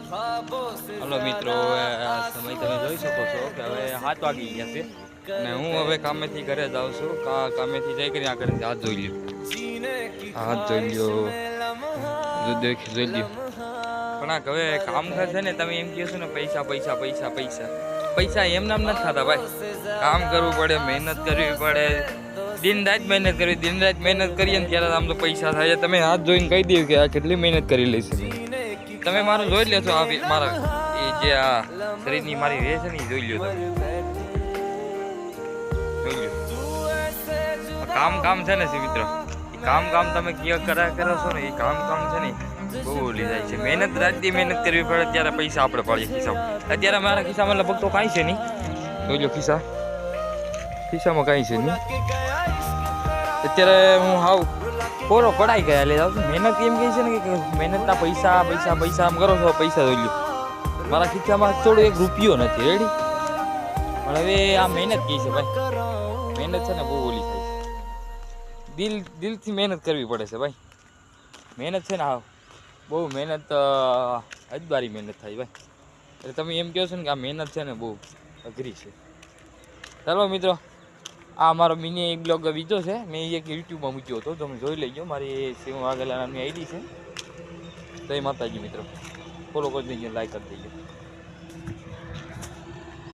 Hello મિત્રો, આ સમય તમે જોઈ શકો છો કે હવે 7 વાગી ગયા છે અને હું હવે કામેથી ઘરે જાઉં છું. કામેથી જઈ કરી આગળ હાથ જોઈ લ્યો, હાથ જોઈ લ્યો, જોઈ લ્યો. પણ આ હવે કામ છે ને, તમે એમ કહો છો ને પૈસા પૈસા પૈસા પૈસા પૈસા એમ નામ નથી થતા ભાઈ. કામ કરવું પડે, મહેનત કરવી પડે, દિન રાત મહેનત કરવી. દિન રાત મહેનત કરીએ ને ત્યારે આમ તો પૈસા થાય. તમે હાથ જોઈને કહી દો કે આ કેટલી મહેનત કરી લઈશ. તમે મારું જોઈ લે છો, આ મારા એ જે આ શરીરની મારી રે છે ને એ જોઈ લ્યો. તમે જોઈ લ્યો, કામ છે ને મિત્ર, એ કામ તમે કરો છો ને, એ કામ છે ને બહુ ઓલી જાય છે. મહેનત રાતથી મહેનત કરવી પડે ત્યારે પૈસા આપણે પાડીએ ખિસ્સામાં. અત્યારે મારા ખિસ્સામાં લગભગ તો કાંઈ છે નહીં. જોઈ લો, ખિસ્સામાં કાંઈ છે નહીં. અત્યારે હું હાવ પોરો પડાઈ ગયા લે જાઉં છું. મહેનત એમ કહે છે ને કે મહેનતના પૈસા પૈસા પૈસા આમ કરો છો, પૈસા જોઈ લો. મારા ખિસ્સામાં થોડો 1 રૂપિયો નથી રેડી. પણ હવે આ મહેનત કહે છે ભાઈ. મહેનત છે ને બહુ ઓલી થાય છે. દિલથી મહેનત કરવી પડે છે ભાઈ. મહેનત છે ને હા, બહુ મહેનત, અજબારી મહેનત થાય ભાઈ. એટલે તમે એમ કહો છો ને કે આ મહેનત છે ને બહુ અઘરી છે. ચાલો મિત્રો, આ મારો મિની બ્લોગ બીજો છે, મેં એક યુટ્યુબમાં મૂક્યો હતો, તમે જોઈ લેજો. મારી શિવ વાઘેલા નામની આઈડી છે. જય માતાજી મિત્રો, ફોલો કરી દેજો, લાઈક કરી દેજો.